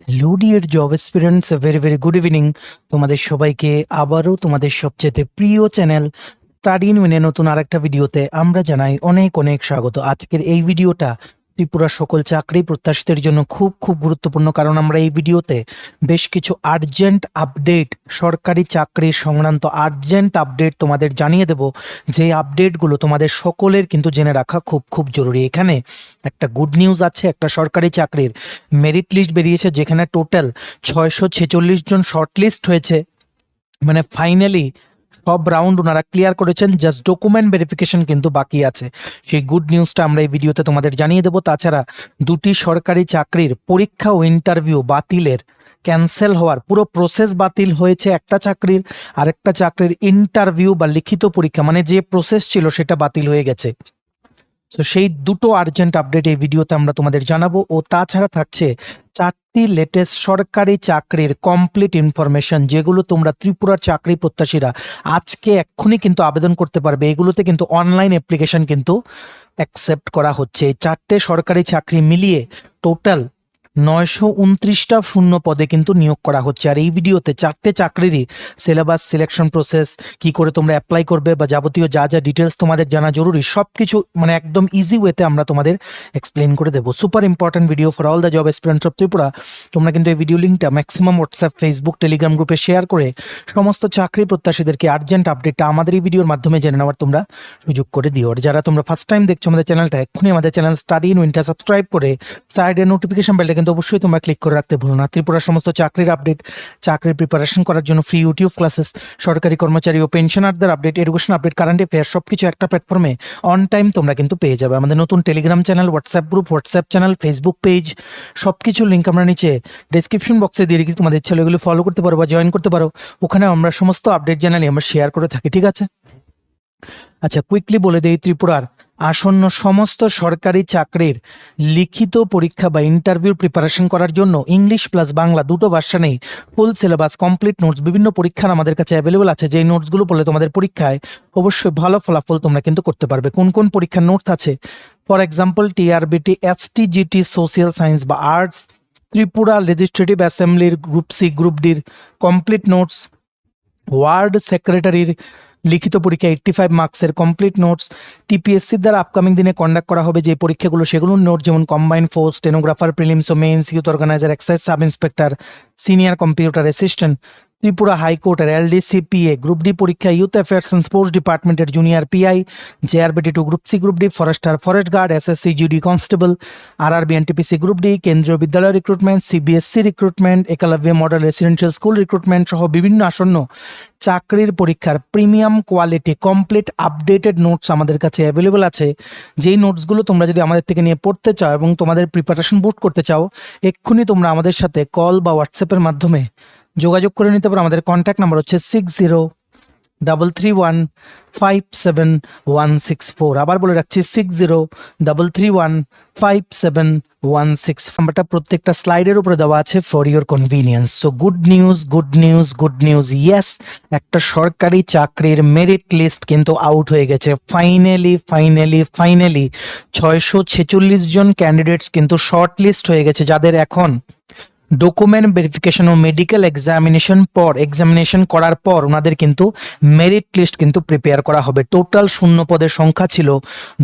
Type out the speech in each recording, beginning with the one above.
Hello dear job experience, very very good evening. তোমাদের সবাইকে আবারও তোমাদের সবচেয়ে প্রিয় চ্যানেল স্টাডি ইন উইনে নতুন আরেকটা ভিডিওতে আমরা জানাই অনেক অনেক স্বাগত। আজকের এই ভিডিওটা ত্রিপুরার সকল চাকরি প্রত্যাশীদের জন্য খুব খুব গুরুত্বপূর্ণ, কারণ আমরা এই ভিডিওতে বেশ কিছু আর্জেন্ট আপডেট, সরকারি চাকরি সংক্রান্ত আর্জেন্ট আপডেট তোমাদের জানিয়ে দেব। যে আপডেটগুলো তোমাদের সকলের কিন্তু জেনে রাখা খুব খুব জরুরি। এখানে একটা গুড নিউজ আছে, একটা সরকারি চাকরির মেরিট লিস্ট বেরিয়েছে যেখানে টোটাল 646 জন শর্টলিস্ট হয়েছে। মানে ফাইনালি সব রাউন্ড ওনারা ক্লিয়ার করেছেন, জাস্ট ডকুমেন্ট ভেরিফিকেশন কিন্তু বাকি আছে। সেই গুড নিউজটা আমরা এই ভিডিওতে তোমাদের জানিয়ে দেবো। তাছাড়া দুটি সরকারি চাকরির পরীক্ষা ও ইন্টারভিউ বাতিলের, ক্যান্সেল হওয়ার পুরো প্রসেস বাতিল হয়েছে একটা চাকরির, আরেকটা চাকরির ইন্টারভিউ বা লিখিত পরীক্ষা মানে যে প্রসেস ছিল সেটা বাতিল হয়ে গেছে। তো সেই দুটো আর্জেন্ট আপডেট এই ভিডিওতে আমরা তোমাদের জানাবো। ও তাছাড়া থাকছে 4টি লেটেস্ট সরকারি চাকরির কমপ্লিট ইনফরমেশন, যেগুলো তোমরা ত্রিপুরার চাকরি প্রত্যাশীরা আজকে এক্ষুনি কিন্তু আবেদন করতে পারবে। এগুলোতে কিন্তু অনলাইন অ্যাপ্লিকেশন কিন্তু অ্যাকসেপ্ট করা হচ্ছে। এই 4টে সরকারি চাকরি মিলিয়ে টোটাল 929টা শূন্য পদে কিন্তু নিয়োগ করা হচ্ছে। আর এই ভিডিওতে 4টে চাকরিরই সিলেবাস, সিলেকশন প্রসেস, কি করে তোমরা অ্যাপ্লাই করবে বা যাবতীয় যা যা ডিটেলস তোমাদের জানা জরুরি সব কিছু মানে একদম ইজি ওয়েতে আমরা তোমাদের এক্সপ্লেন করে দেবো। Super important video for all the job aspirants of Tripura. তোমরা কিন্তু এই ভিডিও লিঙ্কটা ম্যাক্সিমাম হোয়াটসঅ্যাপ, ফেসবুক, টেলিগ্রাম গ্রুপে শেয়ার করে সমস্ত চাকরি প্রত্যাশীদেরকে আর্জেন্ট আপডেটটা আমাদের এই ভিডিওর মাধ্যমে জেনে নেওয়ার তোমরা সুযোগ করে দিও। আর যারা তোমরা ফার্স্ট টাইম দেখছো আমাদের চ্যানেলটা, এক্ষুনি আমাদের চ্যানেল স্টাডি ইন উইনটা সাবস্ক্রাইব করে সাইডে নোটিফিকেশন বেলটা কিন্তু অবশ্যই তোমরা ক্লিক করে রাখতে ভুলো না। ত্রিপুরার সমস্ত চাকরির আপডেট, চাকরির প্রিপারেশন করার জন্য ফ্রি ইউটিউব ক্লাসেস, সরকারি কর্মচারী ও পেনশনারদের update, education update, current affair সবকিছু একটা প্ল্যাটফর্মে অন টাইম তোমরা কিন্তু পেয়ে যাবে। আমাদের নতুন Telegram channel, WhatsApp group, WhatsApp channel, Facebook page সবকিছু লিঙ্ক আমরা নিচে ডেসক্রিপশন বক্সে দিয়ে রেখেছি। তোমাদের ইচ্ছা হলে এগুলো ফলো করতে পারো বা জয়েন করতে পারো। ওখানে আমরা সমস্ত আপডেট জানালে আমরা শেয়ার করে থাকি, ঠিক আছে? আচ্ছা, কুইকলি বলে দেই, ত্রিপুরার আসন্ন সমস্ত সরকারি চাকরির লিখিত পরীক্ষা বা ইন্টারভিউ প্রিপারেশন করার জন্য ইংলিশ প্লাস বাংলা দুটো ভার্সনেই ফুল সিলেবাস, কমপ্লিট নোটস, বিভিন্ন পরীক্ষার আমাদের কাছে অ্যাভেলেবল আছে। যেই নোটসগুলো পড়লে তোমাদের পরীক্ষায় অবশ্যই ভালো ফলাফল তোমরা কিন্তু করতে পারবে। কোন কোন পরীক্ষার নোটস আছে? For example, TRBT, STGT, social science বা আর্টস, ত্রিপুরা লেজিসলেটিভ অ্যাসেম্বলির গ্রুপ সি, গ্রুপ ডির কমপ্লিট নোটস, ওয়ার্ড সেক্রেটারির লিখিত পরীক্ষা 85 মার্কসের কমপ্লিট নোটস, টিপিএসসির দ্বারা আপকামিং দিনে কন্ডাক্ট করা হবে যে পরীক্ষাগুলো সেগুলোর নোট, যেমন কম্বাইন্ড ফোর্স, স্টেনোগ্রাফার, প্রিলিমস ও mains, youth organiser, excise sub inspector, senior computer assistant, Tripura হাইকোর্টের এলডিসিপিএ, গ্রুপ ডি পরীক্ষা ইউথ অ্যাফেয়ার্স অ্যান্ড স্পোর্টস ডিপার্টমেন্টের junior PI, JRBT 2 group C, group D forester, forest guard, SSC GD constable, RRB NTPC group D, Kendriya Vidyalaya recruitment, CBSE recruitment, Eklavya model residential school recruitment সহ বিভিন্ন আসন্ন চাকরির পরীক্ষার premium quality complete updated notes আমাদের কাছে available আছে। যেই নোটসগুলো তোমরা যদি আমাদের থেকে নিয়ে পড়তে চাও এবং তোমাদের প্রিপারেশন বুস্ট করতে চাও, এক্ষুনি তোমরা আমাদের সাথে কল বা হোয়াটসঅ্যাপের মাধ্যমে যোগাযোগ করে নিতে পারো। আমাদের কন্ট্যাক্ট নাম্বার হচ্ছে 6033157164। আবার বলে রাখছি 6033157164। নাম্বারটা প্রত্যেকটা স্লাইডের উপরে দেওয়া আছে for your convenience. So good news, good news, good news, yes, একটা সরকারি চাকরির মেরিট লিস্ট কিন্তু আউট হয়ে গেছে। ফাইনালি ফাইনালি ফাইনালি 646 জন ক্যান্ডিডেটস কিন্তু শর্ট লিস্ট হয়ে গেছে, যাদের এখন ডকুমেন্ট ভেরিফিকেশন ও মেডিকেল এক্সামিনেশন করার পর ওনাদের কিন্তু মেরিট লিস্ট কিন্তু প্রিপেয়ার করা হবে। টোটাল শূন্য পদের সংখ্যা ছিল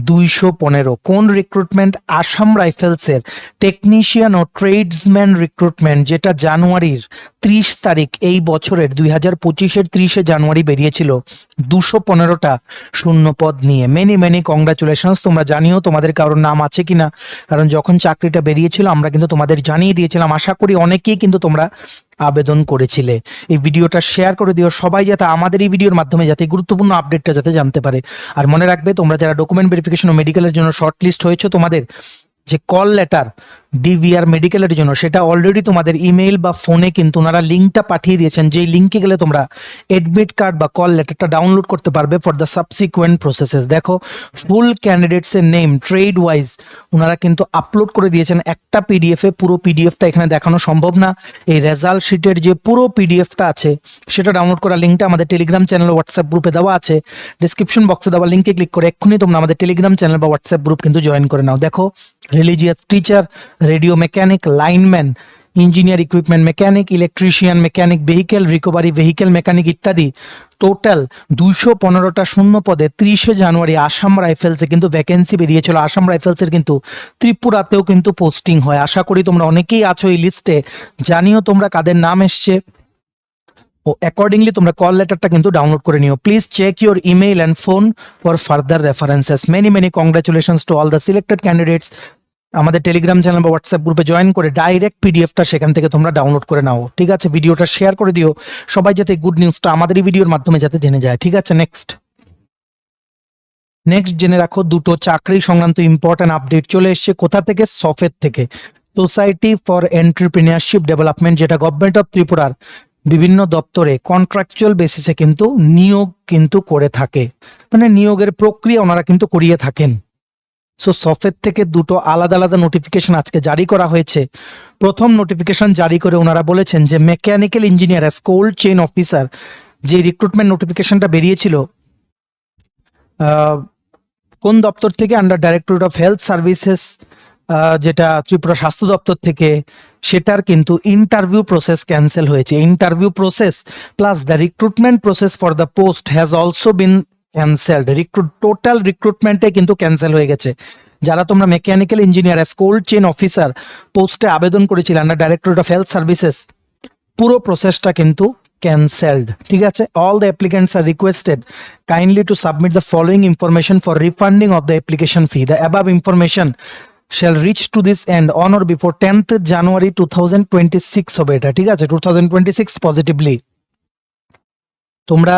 215। কোন রিক্রুটমেন্ট? আসাম রাইফেলসের টেকনিশিয়ান ও ট্রেডসম্যান রিক্রুটমেন্ট, যেটা জানুয়ারির 30 তারিখ এই বছরের 2025-এর 30শে জানুয়ারি বেরিয়েছিল 215টা শূন্য পদ নিয়ে। Many many congratulations. তোমরা জানিও তোমাদের কারোর নাম আছে কিনা, কারণ যখন চাকরিটা বেরিয়েছিল আমরা কিন্তু তোমাদের জানিয়ে দিয়েছিলাম। আশা করি অনেকেই কিন্তু তোমরা আবেদন করেছিলে। এই ভিডিওটা শেয়ার করে দিও সবাই, যাতে আমাদের এই ভিডিওর মাধ্যমে যাতে গুরুত্বপূর্ণ আপডেটটা যাতে জানতে পারে। আর মনে রাখবে, তোমরা যারা ডকুমেন্ট ভেরিফিকেশন ও মেডিকেলের জন্য শর্ট লিস্ট হয়েছে, তোমাদের যে কল লেটার ডিভিআর মেডিকেলের জন্য সেটা অলরেডি তোমাদের ইমেইল বা ফোনে কিন্তু ওনারা লিঙ্কটা পাঠিয়ে দিয়েছেন। যেই লিঙ্কে গেলে তোমরা এডমিট কার্ড বা কল লেটারটা ডাউনলোড করতে পারবে ফর দ্য সাবসিকুয়েন্ট প্রসেসেস। দেখো, ফুল ক্যান্ডিডেটস এর নেম ট্রেড ওয়াইজ ওনারা কিন্তু আপলোড করে দিয়েছেন একটা পিডিএফে। পুরো পিডিএফটা এখানে দেখানো সম্ভব না। এই রেজাল্ট শিটের যে পুরো পিডিএফটা আছে সেটা ডাউনলোড করার লিঙ্কটা আমাদের টেলিগ্রাম চ্যানেল ও হোয়াটসঅ্যাপ গ্রুপে দেওয়া আছে। ডিসক্রিপশন বক্সে দেওয়া লিঙ্কে ক্লিক করে এক্ষুনি তোমরা আমাদের টেলিগ্রাম চ্যানেল বা হোয়াটসঅ্যাপ গ্রুপ কিন্তু জয়েন করে নাও। দেখো, religious teacher, radio mechanic, lineman, engineer, equipment mechanic, electrician, mechanic, vehicle recovery, vehicle mechanic ইত্যাদি টোটাল 215টা শূন্য পদে 30শে জানুয়ারি আসাম রাইফেলসে কিন্তু ভ্যাকেন্সি বেরিয়েছিল। আসাম রাইফেলসের কিন্তু ত্রিপুরাতেও কিন্তু পোস্টিং হয়। আশা করি তোমরা অনেকেই আছো এই লিস্টে, জানিও তোমরা কাদের নাম এসছে ও অ্যাকর্ডিংলি তোমরা কল লেটারটা কিন্তু ডাউনলোড করে নিও। Please check your email and phone for further references. Many congratulations to all the selected candidates. আমাদের টেলিগ্রাম চ্যানেল বা হোয়াটসঅ্যাপ গ্রুপে জয়েন করে ডাইরেক্ট পিডিএফটা সেখান থেকে তোমরা ডাউনলোড করে নাও। ঠিক আছে, ভিডিওটা শেয়ার করে দিও সবাই, যাতে গুড নিউজটা আমাদের এই ভিডিওর মাধ্যমে যাতে জেনে যায়। ঠিক আছে, নেক্সট জেনে রাখো দুটো চাকরি সংক্রান্ত ইম্পর্টেন্ট আপডেট চলে এসছে। কোথা থেকে? সফেদ থেকে, সোসাইটি ফর এন্টারপ্রেনিয়ারশিপ ডেভেলপমেন্ট, যেটা গভর্নমেন্ট অফ ত্রিপুরার বিভিন্ন দপ্তরে কন্ট্রাকচুয়াল বেসিসে কিন্তু নিয়োগ কিন্তু করে থাকে, মানে নিয়োগের প্রক্রিয়া ওনারা কিন্তু করিয়ে থাকেন। সো সফেদ থেকে দুটো আলাদা আলাদা নোটিফিকেশন আজকে জারি করা হয়েছে। প্রথম নোটিফিকেশন জারি করে ওনারা বলেছেন যে mechanical engineer as cold chain officer, যে রিক্রুটমেন্ট নোটিফিকেশনটা বেরিয়েছিল কোন দপ্তর থেকে? Under directorate of health services, যেটা ত্রিপুরা স্বাস্থ্য দপ্তর থেকে, সেটার কিন্তু ইন্টারভিউ প্রসেস ক্যান্সেল হয়েছে। Interview process plus the recruitment process for the post has also been cancelled. Total রিক্রুটমেন্টে কিন্তু ক্যান্সেল হয়ে গেছে। যারা তোমরা mechanical engineer as cold chain officer পোস্টে আবেদন করেছিলে under directorate of health services, পুরো প্রসেসটা কিন্তু ক্যান্সেলড। ঠিক আছে, all the applicants are requested kindly to submit the following information for refunding of the application fee. The above information shall reach to this end on or before 10th January 2026 হবে এটা। ঠিক আছে, 2026 positively তোমরা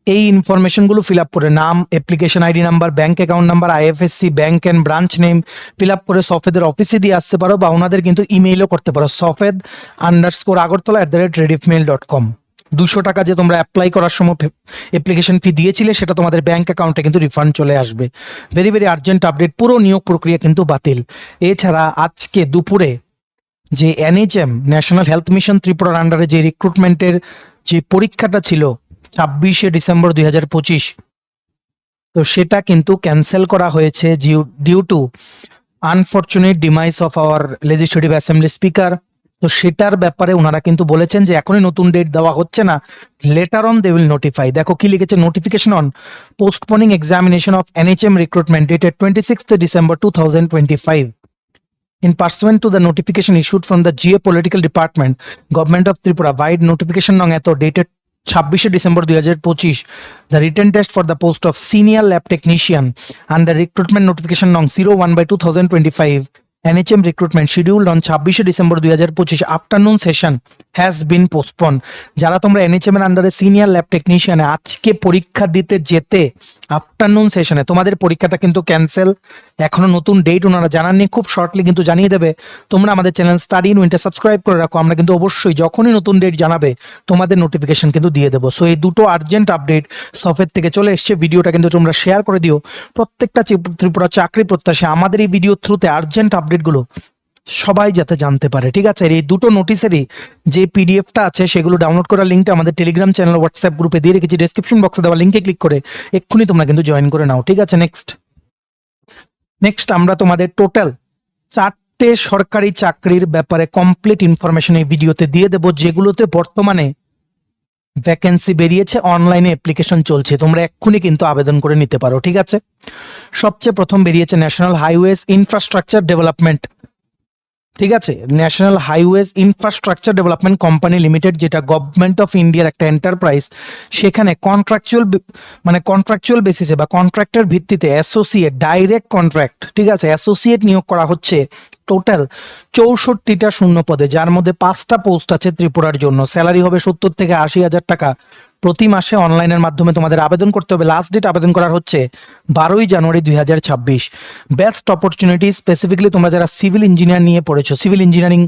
এই ইনফরমেশনগুলো fill up করে নাম, application ID number, bank account number, IFSC, bank and branch name fill up করে সফেদের অফিসে দিয়ে আসতে পারো, বা ওনাদের কিন্তু ইমেইলও করতে পারো sofed_agartala@rediffmail.com। 200 টাকা যে তোমরা অ্যাপ্লাই করার সময় অ্যাপ্লিকেশন ফি দিয়েছিলে সেটা তোমাদের ব্যাংক অ্যাকাউন্টে কিন্তু রিফান্ড চলে আসবে। ভেরি আর্জেন্ট আপডেট, পুরো নিয়োগ প্রক্রিয়া কিন্তু বাতিল। এছাড়া আজকে দুপুরে যে এনএইচএম ন্যাশনাল হেলথ মিশন ত্রিপুরার আন্ডারে যে রিক্রুটমেন্টের যে পরীক্ষাটা ছিল 26শে ডিসেম্বর 2025, তো সেটা কিন্তু ক্যান্সেল করা হয়েছে due to unfortunate demise of our legislative assembly speaker. তো সেটার ব্যাপারে ওনারা কিন্তু বলেছেন যে এখনই নতুন ডেট দেওয়া হচ্ছে না, letter on they will notify. দেখো কি লিখেছে, notification on postponing examination of NHM recruitment dated 26th December 2025. In pursuant to the notification issued from the Geopolitical Department, Government of Tripura, wide notification nong eto dated 26শে December 2025, the written test for the post of senior lab technician under recruitment notification nong 01/2025 NHM recruitment scheduled on 26শে December 2025 afternoon session has been postponed. যারা তোমরা NHM এর আন্ডারে senior lab টেকনিশিয়ানে আজকে পরীক্ষা দিতে যেতে আফটারনুন সেশনে, তোমাদের পরীক্ষাটা কিন্তু ক্যান্সেল। এখনো নতুন ডেট ওনারা জানাননি, খুব শর্টলি কিন্তু জানিয়ে দেবে। তোমরা আমাদের channel study in winter subscribe করে রাখো, আমরা কিন্তু অবশ্যই যখনই নতুন ডেট জানাবে তোমাদের নোটিফিকেশন কিন্তু দিয়ে দেবো। সো এই দুটো আর্জেন্ট আপডেট সফেদ থেকে চলে এসছে, ভিডিওটা কিন্তু তোমরা শেয়ার করে দিও। প্রত্যেকটা ত্রিপুরা চাকরি প্রত্যাশী আমাদের এই ভিডিও থ্রুতে আর্জেন্ট আপডেটগুলো সবাই যাতে জানতে পারে। ঠিক আছে, এই দুটো নোটিশেরই যে পিডিএফটা আছে সেগুলো ডাউনলোড করার লিঙ্কটা আমাদের টেলিগ্রাম চ্যানেল হোয়াটসঅ্যাপ গ্রুপে দিয়ে রেখেছি, ডেসক্রিপশন বক্সে দেওয়া লিঙ্কে ক্লিক করে এক্ষুনি তোমরা কিন্তু জয়েন করে নাও। ঠিক আছে, নেক্সট আমরা তোমাদের টোটাল 4টে সরকারি চাকরির ব্যাপারে কমপ্লিট ইনফরমেশন এই ভিডিওতে দিয়ে দেবো, যেগুলোতে বর্তমানে ভ্যাকেন্সি বেরিয়েছে, অনলাইনে অ্যাপ্লিকেশন চলছে, তোমরা এক্ষুনি কিন্তু আবেদন করে নিতে পারো। ঠিক আছে, সবচেয়ে প্রথম বেরিয়েছে ন্যাশনাল হাইওয়েজ ইনফ্রাস্ট্রাকচার ডেভেলপমেন্ট। ঠিক আছে, national highways infrastructure development company limited, যেটা গভর্নমেন্ট অফ ইন্ডিয়ার একটা এন্টারপ্রাইজ। সেখানে কন্ট্রাকচুয়াল বেসিসে বা কন্ট্রাক্টের ভিত্তিতে অ্যাসোসিয়েট, ডাইরেক্ট কন্ট্রাক্ট, ঠিক আছে, অ্যাসোসিয়েট নিয়োগ করা হচ্ছে টোটাল 64টা শূন্য পদে, যার মধ্যে 5টা পোস্ট আছে ত্রিপুরার জন্য। স্যালারি হবে 70 থেকে 80 হাজার টাকা প্রতি মাসে। অনলাইনের মাধ্যমে তোমাদের আবেদন করতে হবে। লাস্ট ডেট আবেদন করার হচ্ছে 12ই জানুয়ারি 2026। বেস্ট অপরচুনিটি স্পেসিফিকলি তোমরা যারা সিভিল ইঞ্জিনিয়ার নিয়ে পড়েছো, সিভিল ইঞ্জিনিয়ারিং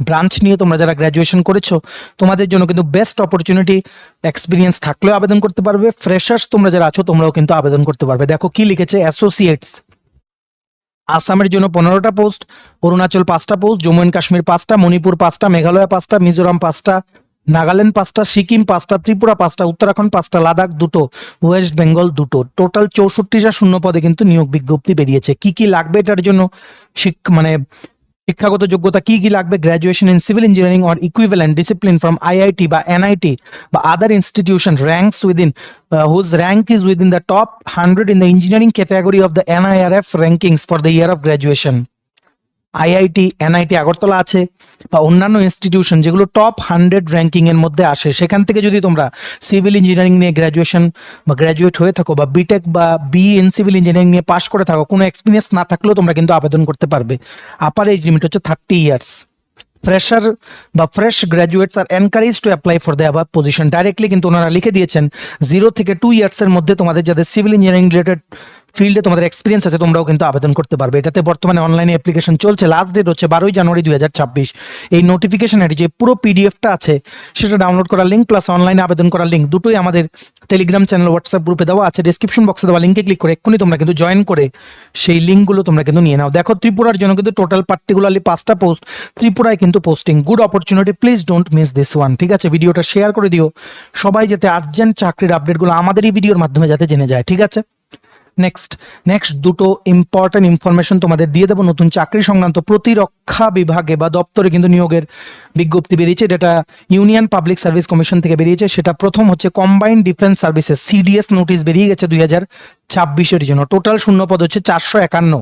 ব্রাঞ্চ নিয়ে তোমরা যারা গ্র্যাজুয়েশন করেছো, তোমাদের জন্য কিন্তু বেস্ট অপরচুনিটি। এক্সপিরিয়েন্স থাকলেও আবেদন করতে পারবে, ফ্রেশার্স তোমরা যারা আছো তোমরাও কিন্তু আবেদন করতে পারবে। দেখো কি লিখেছে, অ্যাসোসিয়েটস আসামের জন্য 15টা পোস্ট, অরুণাচল 5টা পোস্ট, জম্মু অ্যান্ড কাশ্মীর 5টা, মণিপুর 5টা, মেঘালয় 5টা, মিজোরাম 5টা, নাগাল্যান্ড 5টা, সিকিম 5টা, ত্রিপুরা 5টা, উত্তরাখণ্ড 5টা, লাদাখ 2টো, ওয়েস্ট বেঙ্গল 2টো। টোটাল 64টা শূন্য পদে কিন্তু নিয়োগ বিজ্ঞপ্তি বেরিয়েছে। কি কি লাগবে এটার জন্য? শিক্ষাগত যোগ্যতা কি কি লাগবে? Graduation in civil engineering or equivalent discipline from IIT বা এনআইটি বা other institution ranks within whose rank is within the top 100 in the engineering category of the NIRF rankings for the year of graduation. IIT, NIT Agartala আছে বা অন্যান্য institution যেগুলো top 100 ranking এর মধ্যে আসে, সেখান থেকে যদি তোমরা সিভিল ইঞ্জিনিয়ারিং নিয়ে গ্র্যাজুয়েশন বা গ্র্যাজুয়েট হয়ে থাকো বা বিটেক বা বিই ইন সিভিল ইঞ্জিনিয়ারিং নিয়ে পাশ করে থাকো, কোনো এক্সপিরিয়েন্স না থাকলেও তোমরা কিন্তু আবেদন করতে পারবে। আপার এজ লিমিট হচ্ছে 30 ইয়ার্স। ফ্রেশার বা fresh graduates are encourage to apply for the above position. Directly কিন্তু ওনারা লিখে দিয়েছেন 0 থেকে 2 ইয়ার্সের মধ্যে তোমাদের যাদের সিভিল ইঞ্জিনিয়ারিং রিলেটেড ফিল্ডে তোমাদের এক্সপিরিয়েন্স আছে তোমরাও কিন্তু আবেদন করতে পারবে। এটাতে বর্তমানে অনলাইনে অ্যাপ্লিকেশন চলছে। লাস্ট ডেট হচ্ছে 12 জানুয়ারি 2026। এই নোটিফিকেশনের যে পুরো পিডিএফটা আছে সেটা ডাউনলোড করার লিঙ্ক প্লাস অনলাইনে আবেদন করার লিঙ্ক দুটোই আমাদের টেলিগ্রাম চ্যানেল হোয়াটসঅ্যাপ গ্রুপে দেওয়া আছে। ডেসক্রিপশন বক্সে দেওয়া লিঙ্কে ক্লিক করে এক্ষুনি তোমরা কিন্তু জয়েন করে সেই লিঙ্কগুলো তোমরা কিন্তু নিয়ে নাও। দেখো ত্রিপুরার জন্য কিন্তু টোটাল পার্টিকুলারলি 5টা পোস্ট ত্রিপুরায় কিন্তু posting. Good opportunity, please don't miss this one. ঠিক আছে, ভিডিওটা শেয়ার করে দিও সবাই, যাতে আর্জেন্ট চাকরির আপডেটগুলো আমাদের এই ভিডিওর মাধ্যমে যাতে জেনে যায়। ঠিক আছে, নেক্সট দুটো ইম্পর্টেন্ট ইনফরমেশন তোমাদের দিয়ে দেবো। নতুন চাকরি সংক্রান্ত প্রতিরক্ষা বিভাগে বা দপ্তরে কিন্তু নিয়োগের বিজ্ঞপ্তি বেরিয়েছে, যেটা ইউনিয়ন পাবলিক সার্ভিস কমিশন থেকে বেরিয়েছে। সেটা প্রথম হচ্ছে combined defence services CDS notice বেরিয়ে গেছে 2026-এর জন্য। টোটাল শূন্যপদ হচ্ছে 451,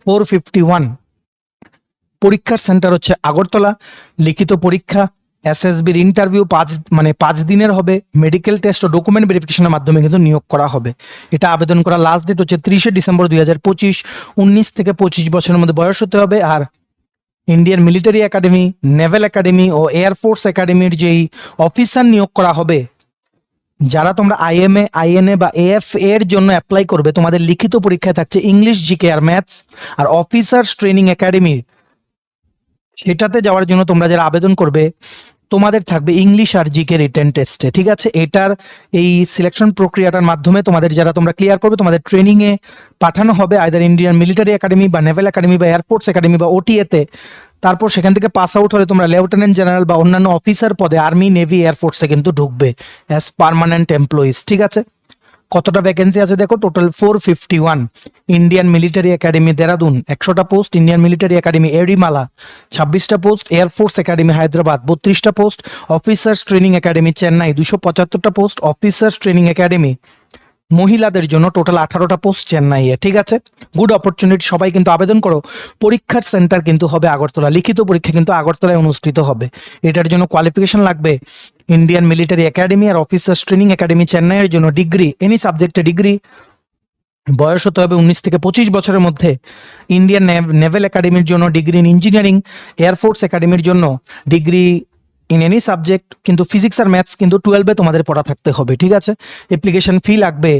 451। পরীক্ষার সেন্টার হচ্ছে আগরতলা। লিখিত পরীক্ষা, এসএসবির ইন্টারভিউ 5 দিনের হবে। মেডিকেল টেস্ট ও ডকুমেন্ট ভেরিফিকেশনের মাধ্যমে কিন্তু নিয়োগ করা হবে। এটা আবেদন করার লাস্ট ডেট হচ্ছে 30 ডিসেম্বর 2025। 19 থেকে 25 বছরের মধ্যে বয়স হতে হবে। আর Indian military academy, naval academy ও এয়ারফোর্স একাডেমির যেই অফিসার নিয়োগ করা হবে, যারা তোমরা আইএমএ, আইএনএ বা এএফ এর জন্য অ্যাপ্লাই করবে, তোমাদের লিখিত পরীক্ষায় থাকছে ইংলিশ, জিকে আর ম্যাথস। আর অফিসার্স ট্রেনিং একাডেমির সেটাতে যাওয়ার জন্য তোমরা যারা আবেদন করবে তোমাদের থাকবে ইংলিশ আর জিকে রিটেন টেস্টে। ঠিক আছে, এটার এই সিলেকশন প্রক্রিয়াটার মাধ্যমে তোমাদের যারা তোমরা ক্লিয়ার করবে তোমাদের ট্রেনিং এ পাঠানো হবে আইদার ইন্ডিয়ান মিলিটারি একাডেমি বা নেভেল একাডেমি বা এয়ারফোর্স একাডেমি বা ওটিএতে। তারপর সেখান থেকে পাস আউট হলে তোমরা লেফটেন্যান্ট জেনারেল বা অন্যান্য অফিসার পদে আর্মি, নেভি, এয়ারফোর্সে কিন্তু ঢুকবে অ্যাজ পার্মানেন্ট এমপ্লয়িজ। ঠিক আছে, কতটা ভ্যাকেন্সি আছে দেখো, total 451। Indian military academy Dehradun 100টা post, Indian military academy Ezhimala 26টা পোস্ট, এয়ারফোর্স একাডেমি হায়দ্রাবাদ 32টা post, officers training academy Chennai 275টা পোস্ট, অফিসার্স ট্রেনিং একাডেমি মহিলাদের জন্য টোটাল 18টা পোস্ট চেন্নাইয়ে। ঠিক আছে, গুড অপরচুনিটি, সবাই কিন্তু আবেদন করো। পরীক্ষার সেন্টার কিন্তু হবে আগরতলা। লিখিত পরীক্ষা কিন্তু আগরতলায় অনুষ্ঠিত হবে। এটার জন্য কোয়ালিফিকেশন লাগবে ইন্ডিয়ান মিলিটারি একাডেমি আর অফিসার্স ট্রেনিং একাডেমি চেন্নাইয়ের জন্য ডিগ্রি, এনি সাবজেক্টে ডিগ্রি। বয়স হতে হবে 19 থেকে 25 বছরের মধ্যে। ইন্ডিয়ান নেভেল একাডেমির জন্য ডিগ্রি ইন ইঞ্জিনিয়ারিং, এয়ারফোর্স একাডেমির জন্য ডিগ্রি ইন এনি সাবজেক্ট, কিন্তু ফিজিক্স আর ম্যাথস কিন্তু 12-এ তোমাদের পড়া থাকতে হবে। ঠিক আছে, অ্যাপ্লিকেশন ফি লাগবে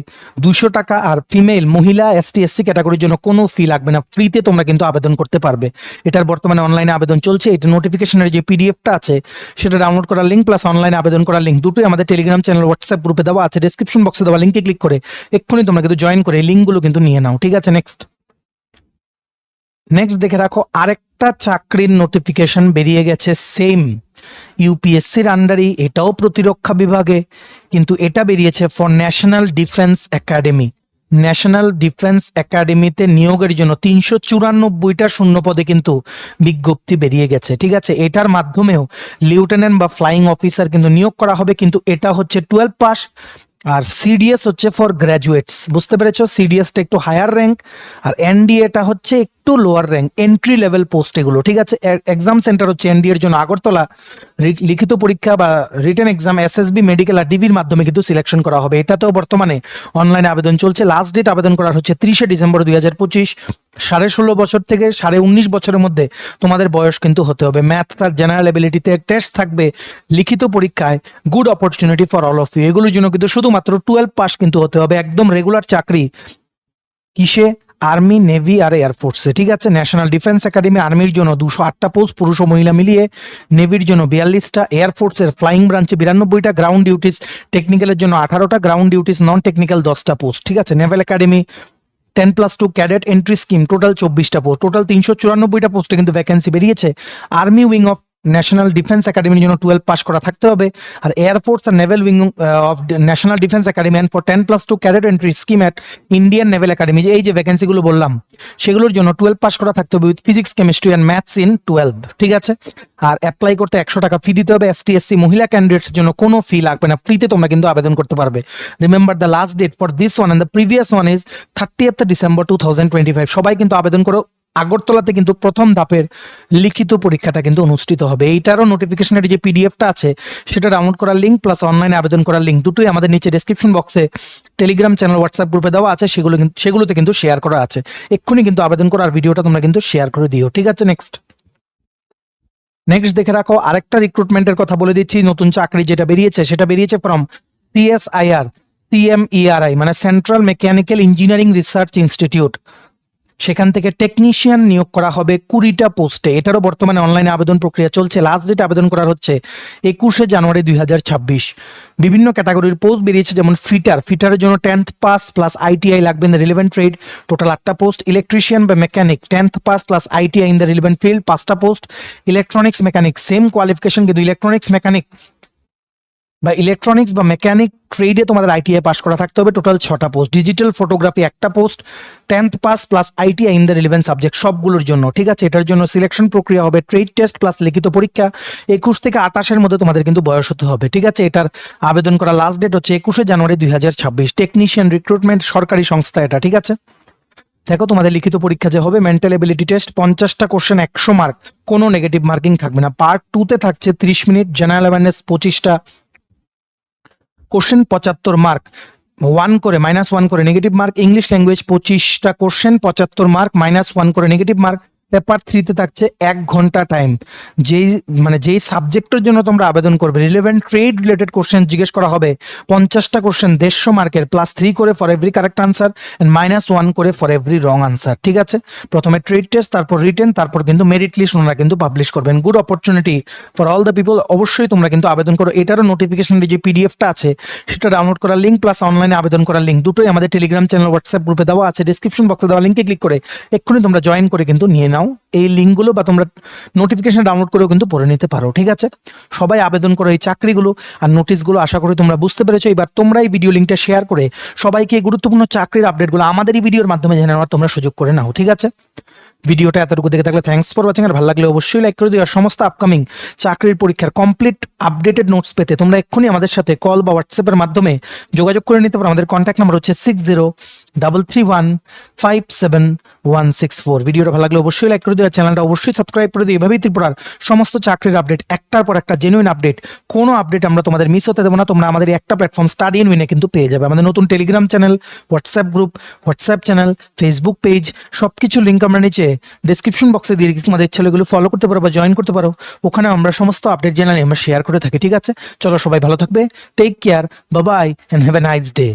200 টাকা। আর ফিমেল, মহিলা, এসটি এসসি ক্যাটাগরির জন্য কোনো ফি লাগবে না, ফ্রিতে তোমরা কিন্তু আবেদন করতে পারবে। এটার বর্তমানে অনলাইনে আবেদন চলছে। এটা নোটিফিকেশনের যে পিডিএফটা আছে সেটা ডাউনলোড করার লিঙ্ক প্লাস অনলাইনে আবেদন করার লিঙ্ক দুটোই আমাদের টেলিগ্রাম চ্যানেল হোয়াটসঅ্যাপ গ্রুপে দেওয়া আছে। ডেসক্রিপশন বক্সে দেওয়া লিঙ্কে ক্লিক করে এক্ষুনি তোমরা কিন্তু জয়েন করে এই লিঙ্কগুলো কিন্তু নিয়ে নাও। ঠিক আছে, নেক্সট দেখে রাখো, আরেকটা চাকরির নোটিফিকেশন বেরিয়ে গেছে সেম ইউপিএসসির আন্ডারই, এটাও প্রতিরক্ষা বিভাগে, কিন্তু এটা বেরিয়েছে for national defence academy. National defence একাডেমিতে নিয়োগের জন্য 394টা শূন্যপদে কিন্তু বিজ্ঞপ্তি বেরিয়ে গেছে। ঠিক আছে, এটার মাধ্যমেও লিউটেন্যান্ট বা ফ্লাইং অফিসার কিন্তু নিয়োগ করা হবে, কিন্তু এটা হচ্ছে 12 পাস। আর সিডিএস হচ্ছে ফর গ্র্যাজুয়েটস, বুঝতে পেরেছো? সিডিএসটা একটু হায়ার র্যাঙ্ক আর এনডিএটা হচ্ছে একটু lower rank, entry level post এগুলো। ঠিক আছে, এক্সাম সেন্টার হচ্ছে এনডিএ এর জন্য আগরতলা। লিখিত পরীক্ষা বা রিটেন এক্সাম এসএসবি, মেডিকেল আর ডিবির মাধ্যমে কিন্তু সিলেকশন করা হবে। এটাতেও বর্তমানে অনলাইনে আবেদন চলছে। লাস্ট ডেট আবেদন করার হচ্ছে 30 ডিসেম্বর 2025। 16.5 বছর থেকে 19.5 বছরের মধ্যে তোমাদের বয়স কিন্তু হতে হবে। ম্যাথ আর জেনারেল এবিলিটিতে টেস্ট থাকবে লিখিত পরীক্ষায়। Good opportunity for all of you. এগুলোর জন্য কিন্তু শুধুমাত্র 12 পাস কিন্তু হতে হবে, একদম রেগুলার চাকরি। কিসে? আর্মি, নেভি আর এয়ারফোর্সে। ঠিক আছে, ন্যাশনাল ডিফেন্স একাডেমি আর্মির জন্য 208টা পোস্ট পুরুষ ও মহিলা মিলিয়ে, নেভির জন্য 42টা, এয়ারফোর্সের ফ্লাইং ব্রাঞ্চে 92টা, গ্রাউন্ড ডিউটিস টেকনিক্যালের জন্য 18টা, গ্রাউন্ড ডিউটিস নন টেকনিক্যাল 10টা পোস্ট। ঠিক আছে, naval academy 10+2 cadet entry scheme total 24টা পোস্ট, টোটাল 394টা পোস্টে কিন্তু ভ্যাকেন্সি বেরিয়েছে। Army wing of national defence academy জন্য 12 পাস করা থাকতে হবে। আর এয়ারফোর্স আর naval wing of national defence academy and for 10+2 cadet entry scheme at Indian naval academy, এই যে ভ্যাকেন্সিগুলো বললাম সেগুলোর জন্য 12 পাস করা থাকতে হবে with physics chemistry and maths in 12, ঠিক আছে। আর অ্যাপ্লাই করতে 100 টাকা ফি দিতে হবে। এসটি এসসি মহিলা ক্যান্ডিডেটস জন্য কোনো ফি লাগবে না, ফ্রিতে তোমরা কিন্তু আবেদন করতে পারবে। Remember the last date for this one and the previous one is 30th December 2025। সবাই কিন্তু আবেদন করো। আগরতলাতে কিন্তু প্রথম ধাপের লিখিত পরীক্ষাটা কিন্তু অনুষ্ঠিত হবে। এইটারও নোটিফিকেশনের যে পিডিএফটা আছে সেটা ডাউনলোড করার লিঙ্ক প্লাস অনলাইনে আবেদন করার লিঙ্ক দুটোই আমাদের নিচে ডেসক্রিপশন বক্সে টেলিগ্রাম চ্যানেল হোয়াটসঅ্যাপ গ্রুপে দেওয়া আছে, সেগুলোতে কিন্তু শেয়ার করা আছে। এক্ষুনি কিন্তু আবেদন করার ভিডিওটা তোমরা কিন্তু শেয়ার করে দিও, ঠিক আছে। নেক্সট দেখে রাখো, আরেকটা রিক্রুটমেন্টের কথা বলে দিচ্ছি। নতুন চাকরি যেটা বেরিয়েছে সেটা বেরিয়েছে ফ্রম CSIR CMERI মানে central mechanical engineering research institute. সেখান থেকে টেকনিশিয়ান নিয়োগ করা হবে 20টা পোস্টে। এটারও বর্তমানে অনলাইনে আবেদন প্রক্রিয়া চলছে। লাস্ট ডেট আবেদন করার হচ্ছে 21শে জানুয়ারি 2026। বিভিন্ন ক্যাটাগরির পোস্ট বেরিয়েছে, যেমন ফিটারের জন্য 10th পাস প্লাস ITI লাগবে in the relevant trade, total 8টা পোস্ট। ইলেকট্রিশিয়ান বা mechanic 10th pass plus ITI in the relevant field, 5টা post. Electronics mechanic same qualification, কিন্তু ইলেকট্রনিক্স মেকানিক বা ইলেকট্রনিক্স বা মেকানিক ট্রেডে তোমাদের ITI পাস করা থাকতে হবে, টোটাল 6টা পোস্ট। ডিজিটাল ফটোগ্রাফি 1টা post, 10th pass plus ITI in the relevant subject সবগুলোর জন্য, ঠিক আছে। এটার জন্য সিলেকশন প্রক্রিয়া হবে ট্রেড টেস্ট প্লাস লিখিত পরীক্ষা। 21 থেকে 28-এর মধ্যে তোমাদের কিন্তু বয়স হতে হবে, ঠিক আছে। এটার আবেদন করা লাস্ট ডেট হচ্ছে 21শে জানুয়ারি 2026। টেকনিশিয়ান রিক্রুটমেন্ট, সরকারি সংস্থা এটা, ঠিক আছে। দেখো তোমাদের লিখিত পরীক্ষা যে হবে, মেন্টাল এবিলিটি টেস্ট 50টা কোশ্চেন 100 মার্ক, কোনো নেগেটিভ মার্কিং থাকবে না। পার্ট 2-তে থাকছে 30 মিনিট, জেনারেল অ্যাওয়ারনেস 25টা কোশ্চেন 75 মার্ক, -1 করে নেগেটিভ মার্ক। ইংলিশ ল্যাঙ্গুয়েজ 25টা কোশ্চেন 75 মার্ক, -1 করে নেগেটিভ মার্ক। পেপার 3-তে থাকছে 1 ঘন্টা টাইম। যেই সাবজেক্টের জন্য তোমরা আবেদন করবে রিলেভেন্ট ট্রেড রিলেটেড কোশ্চেন জিজ্ঞেস করা হবে। 50টা কোশ্চেন 150 মার্কের, +3 করে for every correct answer and -1 করে ফর এভরি রং আনসার, ঠিক আছে। প্রথমে ট্রেড টেস্ট, তারপর রিটেন, তারপর কিন্তু মেরিট লিস্ট ওনারা কিন্তু পাবলিশ করবেন। Good opportunity for all the people. অবশ্যই তোমরা কিন্তু আবেদন করো। এটারও নোটিফিকেশনের যে পিডিএফটা আছে সেটা ডাউনলোড করার লিঙ্ক প্লাস অনলাইনে আবেদন করার লিঙ্ক দুটোই আমাদের টেলিগ্রাম চ্যানেল হোয়াটসঅ্যাপ গ্রুপে দেওয়া আছে। ডেসক্রিপশন বক্সে দেওয়া লিঙ্কে ক্লিক করে এক্ষুনি তোমরা জয়েন করে কিন্তু নিয়ে নাও এই লিঙ্কগুলো, বা তোমরা নোটিফিকেশন ডাউনলোড করেও কিন্তু পড়ে নিতে পারো, ঠিক আছে। সবাই আবেদন করো এই চাকরিগুলো আর নোটিশগুলো। আশা করি তোমরা বুঝতে পেরেছো। এবার তোমরা এই ভিডিও লিঙ্কটা শেয়ার করে সবাইকে গুরুত্বপূর্ণ চাকরির আপডেটগুলো আমাদের এই ভিডিওর মাধ্যমে জেনে নেওয়ার তোমরা সুযোগ করে নাও, ঠিক আছে। ভিডিওটা এতটুকু দেখে থাকলে থ্যাঙ্কস ফর ওয়াচিং। আর ভালো লাগলে অবশ্যই লাইক করে দিও। আর সমস্ত আপকামিং চাকরির পরীক্ষার কমপ্লিট আপডেটেড নোটস পেতে তোমরা এক্ষুনি আমাদের সাথে কল বা হোয়াটসঅ্যাপের মাধ্যমে যোগাযোগ করে নিতে পারো। আমাদের কন্ট্যাক্ট নাম্বার হচ্ছে 6033157164। ভিডিওটা ভালো লাগলে অবশ্যই লাইক করে দিও। চ্যানেলটা অবশ্যই সাবস্ক্রাইব করে দিও। এভাবেই ত্রিপুরার সমস্ত চাকরির আপডেট, একটার পর একটা জেনুইন আপডেট, কোনো আপডেট আমরা তোমাদের মিস হতে দেবো না। তোমরা আমাদের একটা প্ল্যাটফর্ম স্টাডি ইন উইনে কিন্তু পেয়ে যাবে। আমাদের নতুন Telegram channel, WhatsApp group, WhatsApp channel, Facebook page, সবকিছু লিঙ্ক আমরা নিচে ডেসক্রিপশন বক্সে দিয়ে রেখেছি। তোমাদের ইচ্ছা এগুলো ফলো করতে পারো বা জয়েন করতে পারো। ওখানে আমরা সমস্ত আপডেট জেনারেলি আমরা শেয়ার করে থাকি, ঠিক আছে। চলো সবাই ভালো থাকবে, take care, bye bye and have a nice day.